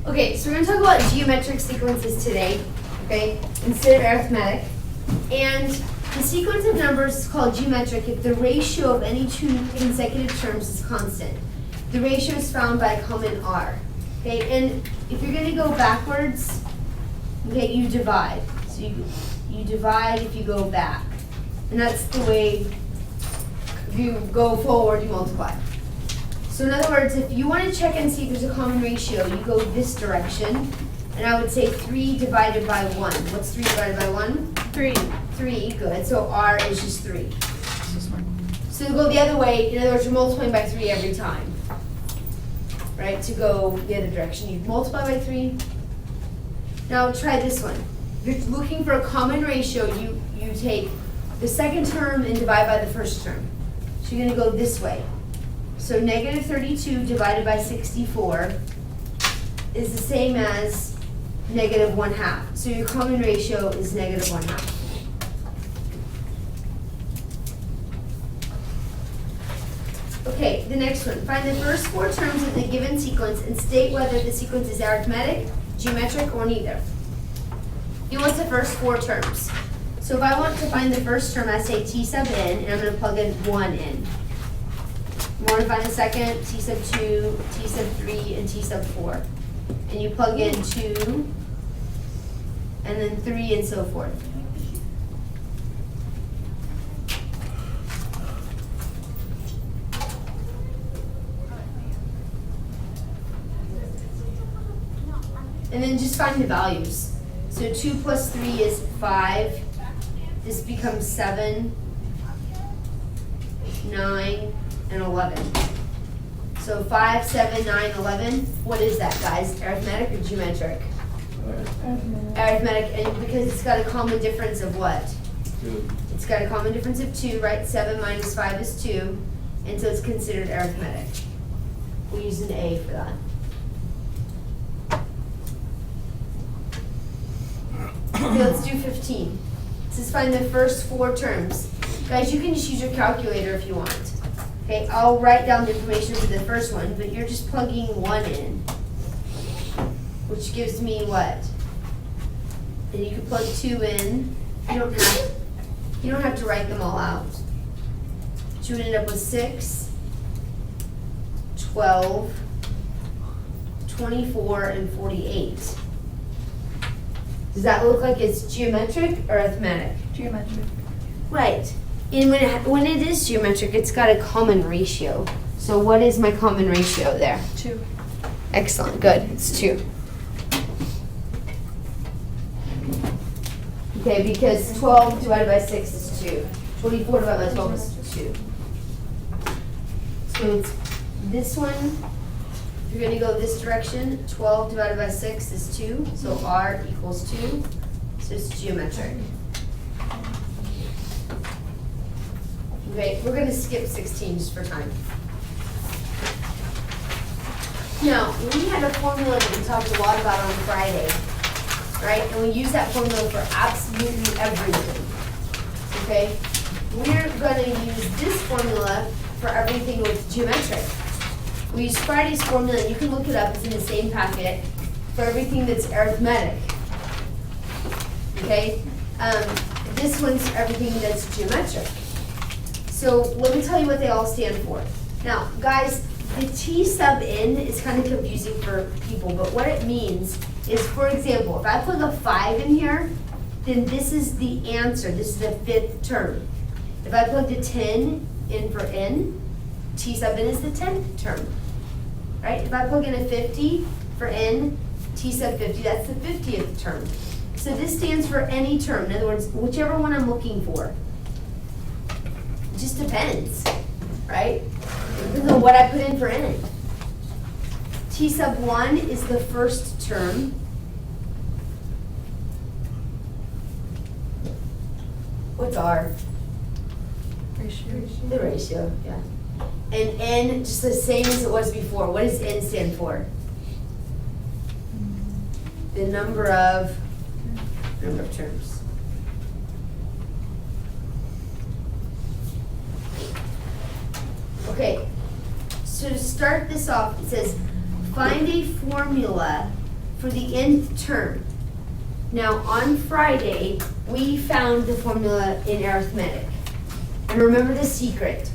Okay, so we're going to talk about geometric sequences today, okay, instead of arithmetic. And the sequence of numbers is called geometric if the ratio of any two consecutive terms is constant. The ratio is found by a common r. Okay, and if you're going to go backwards, okay, you divide. So you divide if you go back. And that's the way, if you go forward, you multiply. So in other words, if you want to check and see if there's a common ratio, you go this direction. And I would say 3 divided by 1. What's 3 divided by 1? 3. 3, good. So r is just 3. So to go the other way, in other words, you're multiplying by 3 every time. Right, to go the other direction. You multiply by 3. Now try this one. If you're looking for a common ratio, you take the second term and divide by the first term. So you're going to go this way. So negative 32 divided by 64 is the same as negative 1/2. So your common ratio is negative 1/2. Okay, the next one. Find the first 4 terms of the given sequence and state whether the sequence is arithmetic, geometric, or neither. He wants the first 4 terms. So if I want to find the first term, I say t sub n, and I'm going to plug in 1 in. I want to find the second, t sub 2, t sub 3, and t sub 4. And you plug in 2, and then 3, and so forth. And then just find the values. So 2 plus 3 is 5. This becomes 7, 9, and 11. So 5, 7, 9, 11. What is that, guys? Arithmetic or geometric? Arithmetic, and because it's got a common difference of what? 2. It's got a common difference of 2, right? 7 minus 5 is 2, and so it's considered arithmetic. We use an A for that. Okay, let's do 15. It says find the first 4 terms. Guys, you can just use your calculator if you want. Okay, I'll write down the information for the first one, but you're just plugging 1 in, which gives me what? And you can plug 2 in. You don't have to write them all out. But you would end up with 6, 12, 24, and 48. Does that look like it's geometric or arithmetic? Geometric. Right. And when it is geometric, it's got a common ratio. So what is my common ratio there? 2. Excellent, good, it's 2. Okay, because 12 divided by 6 is 2. 24 divided by 12 is 2. So it's this one, if you're gonna go this direction, 12 divided by 6 is 2, so r equals 2, so it's geometric. Okay, we're gonna skip 16 just for time. Now, we had a formula that we talked a lot about on Friday, right? And we use that formula for absolutely everything, okay? We're gonna use this formula for everything with geometric. We use Friday's formula, and you can look it up, it's in the same packet, for everything that's arithmetic, okay? This one's everything that's geometric. So let me tell you what they all stand for. Now, guys, the t sub n is kind of confusing for people, but what it means is, for example, if I put a 5 in here, then this is the answer. This is the 5th term. If I plugged a 10 in for n, t sub n is the 10th term, right? If I plug in a 50 for n, t sub 50, that's the 50th term. So this stands for any term. In other words, whichever one I'm looking for. It just depends, right? Depends on what I put in for n. T sub 1 is the first term. What's r? Ratio. The ratio, yeah. And n, just the same as it was before. What does n stand for? The number of terms. Okay, so to start this off, it says, find a formula for the nth term. Now, on Friday, we found the formula in arithmetic. And remember the secret.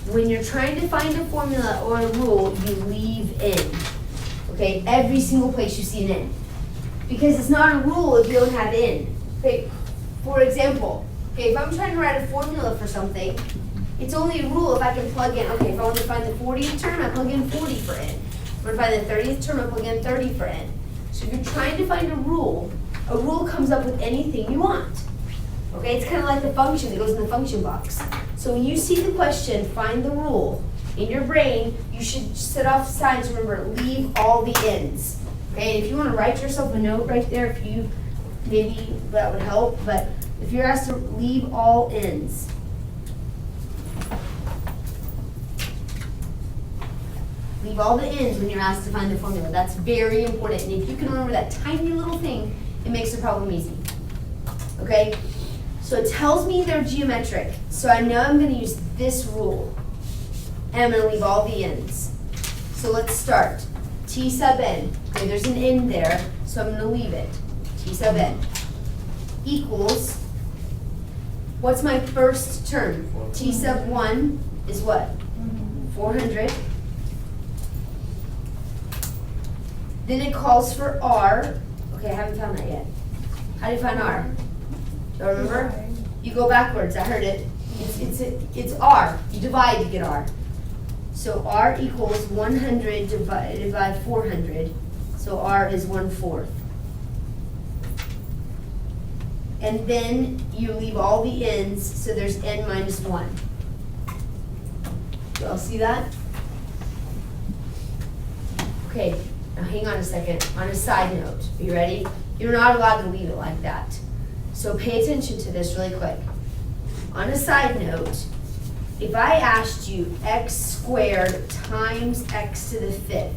When you're trying to find a formula or a rule, you leave in. Okay, every single place you see an in. Because it's not a rule if you don't have in. Okay, for example, okay, if I'm trying to write a formula for something, it's only a rule if I can plug in, okay, if I want to find the 40th term, I plug in 40 for n. If I want to find the 30th term, I plug in 30 for n. So if you're trying to find a rule comes up with anything you want. Okay, it's kind of like the function that goes in the function box. So when you see the question, find the rule, in your brain, you should set off signs, remember, leave all the ends. Okay, and if you want to write yourself a note right there, if you, maybe that would help, but if you're asked to leave all ends. Leave all the ends when you're asked to find the formula. That's very important. And if you can remember that tiny little thing, it makes the problem easy. Okay? So it tells me they're geometric. So I know I'm going to use this rule. And I'm going to leave all the ends. So let's start. T sub n. Okay, there's an n there, so I'm going to leave it. T sub n equals, what's my first term? T sub 1 is what? 400. Then it calls for r. Okay, I haven't found that yet. How do you find r? Do you remember? You go backwards, I heard it. It's r. You divide to get r. So r equals 100 divided by 400. So r is 1/4. And then you leave all the ends, so there's n minus 1. You all see that? Okay, now hang on a second. On a side note, are you ready? You're not allowed to leave it like that. So pay attention to this really quick. On a side note, if I asked you x squared times x to the 5th,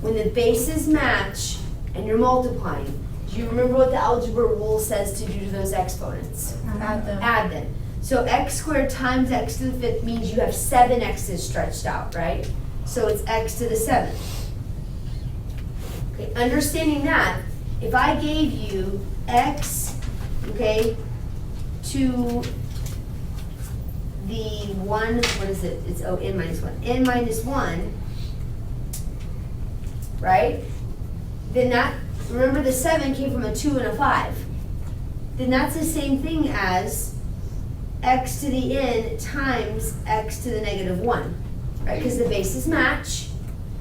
when the bases match and you're multiplying, do you remember what the algebra rule says to do to those exponents? Add them. Add them. So x squared times x to the 5th means you have 7 x's stretched out, right? So it's x to the 7th. Okay, understanding that, if I gave you x, okay, to the 1, what is it? It's n minus 1. N minus 1, right? Then that, remember the 7 came from a 2 and a 5. Then that's the same thing as x to the n times x to the negative 1, right? Because the bases match.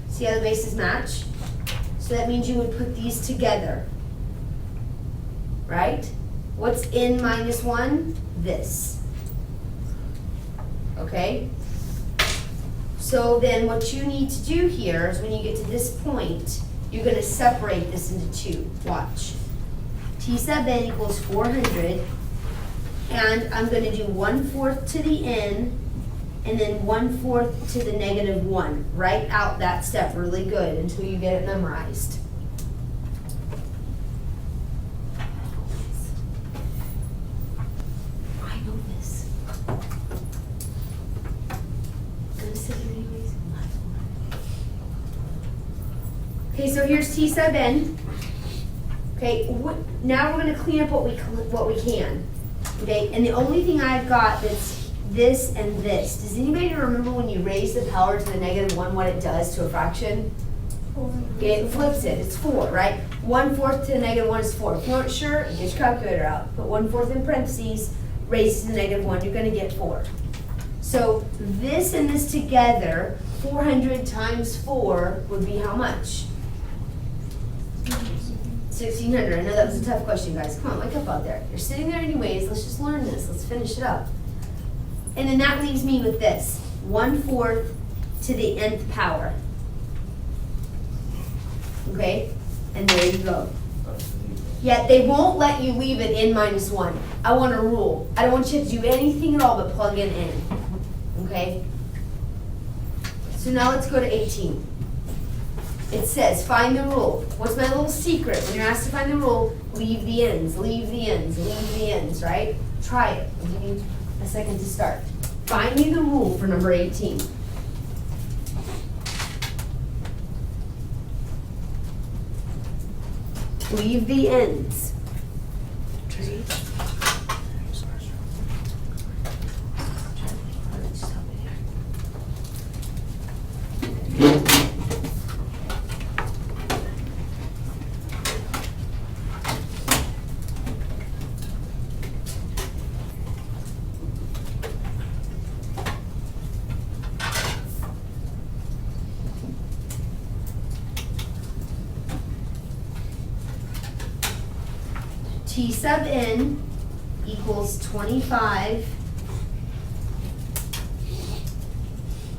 See how the bases match? So that means you would put these together, right? What's n minus 1? This. Okay? So then what you need to do here is when you get to this point, you're going to separate this into 2. Watch. T sub n equals 400, and I'm going to do 1/4 to the n, and then 1/4 to the negative 1. Write out that step really good until you get it memorized. I know this. Gonna sit here anyways. Okay, so here's T sub n. Okay, now we're gonna clean up what we can. Okay, and the only thing I've got that's this and this. Does anybody remember when you raise the power to the negative 1, what it does to a fraction? Okay, it flips it. It's 4, right? 1/4 to the negative 1 is 4. If you aren't sure, get your calculator out. Put 1/4 in parentheses, raise to the negative 1. You're going to get 4. So this and this together, 400 times 4 would be how much? 1,600. I know that was a tough question, guys. Come on, wake up out there. You're sitting there anyways. Let's just learn this. Let's finish it up. And then that leaves me with this, 1/4 to the nth power. Okay? And there you go. Yet they won't let you leave it n minus 1. I want a rule. I don't want you to do anything at all but plug in n. Okay? So now let's go to 18. It says, find the rule. What's my little secret? When you're asked to find the rule, leave the ends, leave the ends, leave the ends, right? Try it. I'll give you a second to start. Find me the rule for number 18. leave the ends. T sub n equals 25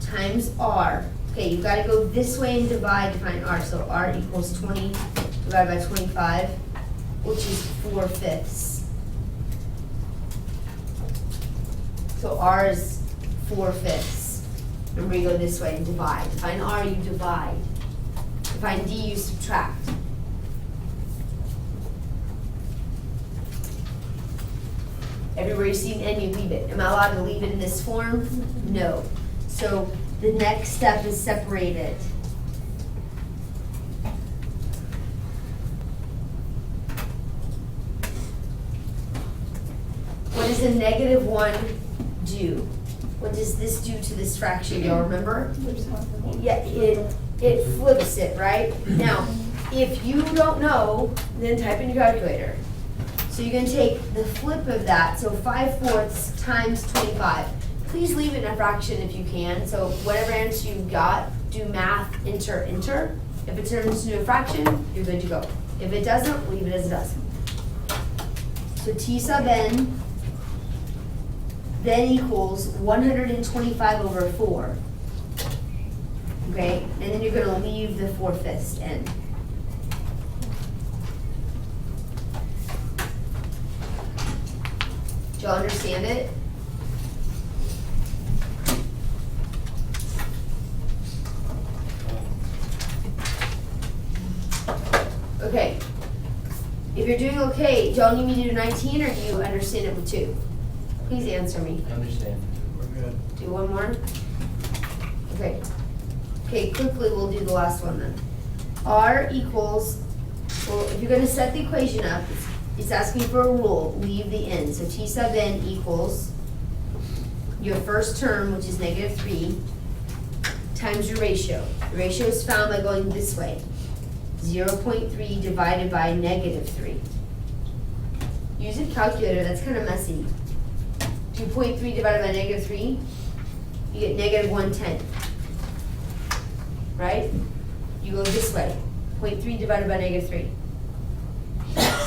times r. Okay, you've got to go this way and divide to find r. So r equals 20 divided by 25, which is 4/5. So r is 4/5. Remember, you go this way and divide. To find r, you divide. To find d, you subtract. Everywhere you see an n, you leave it. Am I allowed to leave it in this form? No. So the next step is separate it. What does a -1 do? What does this do to this fraction? Y'all remember? Yeah, it flips it, right? Now, if you don't know, then type in your calculator. So you're gonna take the flip of that, so 5/4 times 25. Please leave it in a fraction if you can, so whatever answer you got, do math, enter, enter. If it turns into a fraction, you're good to go. If it doesn't, leave it as it does. So T sub n then equals 125/4. Okay, and then you're gonna leave the 4/5 n. Do y'all understand it? Okay. If you're doing okay, do y'all need me to do 19 or do you understand it with 2? Please answer me. I understand. We're good. Do one more? Okay. Okay, quickly we'll do the last one then. R equals, well, if you're gonna set the equation up, it's asking for a rule, leave the n. So T sub n equals your first term, which is -3, times your ratio. The ratio is found by going this way. 0.3 divided by -3. Use a calculator, that's kind of messy. 2.3 divided by -3, you get -1/10. Right? You go this way, 0.3 divided by -3.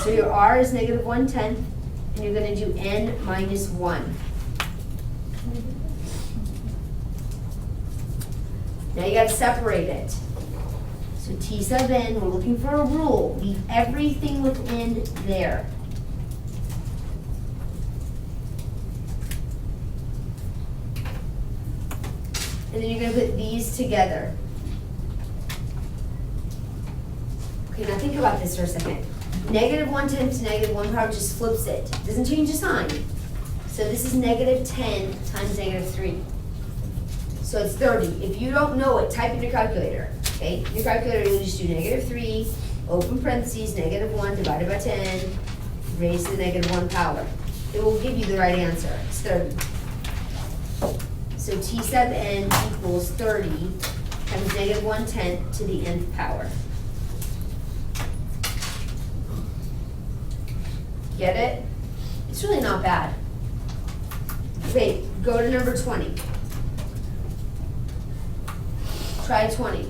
So your R is -1/10, and you're gonna do n minus 1. Now you gotta separate it. So T sub n, we're looking for a rule, leave everything within there. And then you're gonna put these together. Okay, now think about this for a second. -1/10 to -1 power just flips it. Doesn't change the sign. So this is -10 times -3. So it's 30. If you don't know it, type in your calculator. Okay, your calculator will just do -3, open parentheses, -1 divided by 10, raised to the -1 power. It will give you the right answer. It's 30. So T sub n equals 30 times -1/10 to the nth power. Get it? It's really not bad. Okay, go to number 20. Try 20.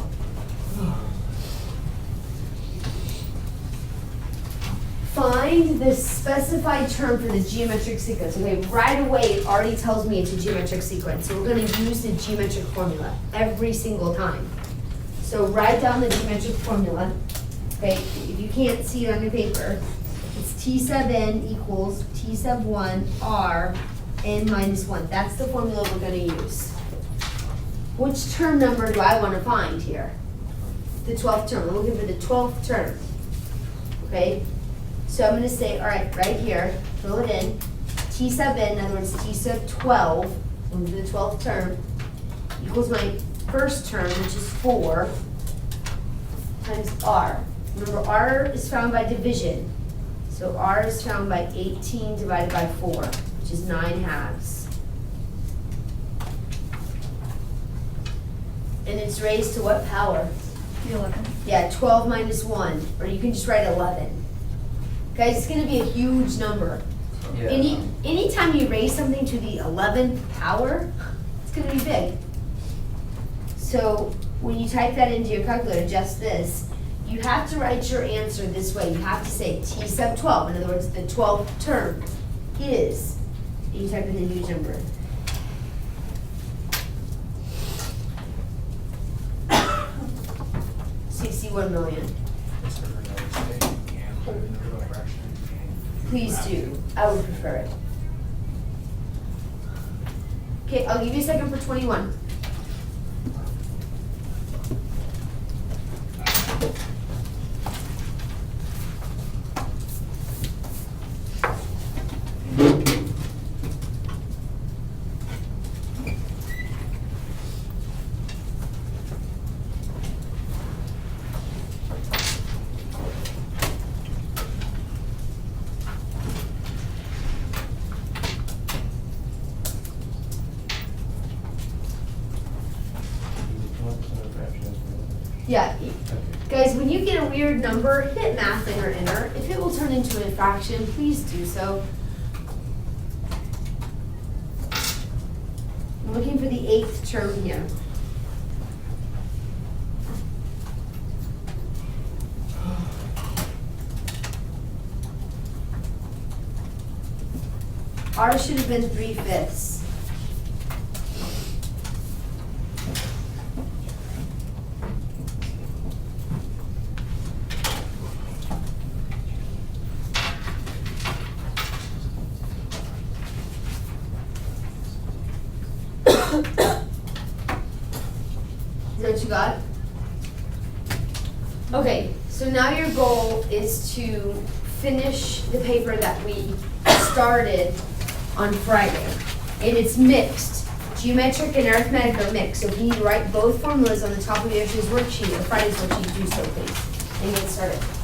Find the specified term for the geometric sequence. Okay, right away it already tells me it's a geometric sequence. So we're going to use the geometric formula every single time. So write down the geometric formula. Okay, if you can't see it on your paper, it's T sub n equals T sub 1 R n minus 1. That's the formula we're going to use. Which term number do I want to find here? The 12th term. We're looking for the 12th term. Okay? So I'm going to say, all right, right here, fill it in. T sub n, in other words, T sub 12, we'll do the 12th term, equals my first term, which is 4, times R. Remember, R is found by division. So R is found by 18 divided by 4, which is 9 halves. And it's raised to what power? 11. Yeah, 12 minus 1, or you can just write 11. Guys, it's gonna be a huge number. Yeah. Anytime you raise something to the 11th power, it's gonna be big. So when you type that into your calculator, just this, you have to write your answer this way. You have to say T sub 12. In other words, the 12th term is, and you type in the huge number. $61 million. Please do. I would prefer it. Okay, I'll give you a second for 21. Yeah, guys, when you get a weird number, hit math in or enter. If it will turn into a fraction, please do so. I'm looking for the 8th term here. R should have been 3/5. Is that what you got? Okay, so now your goal is to finish the paper that we started on Friday. And it's mixed. Geometric and arithmetic are mixed. So if you need to write both formulas on the top of yesterday's worksheet or Friday's worksheet, do so please. And get started.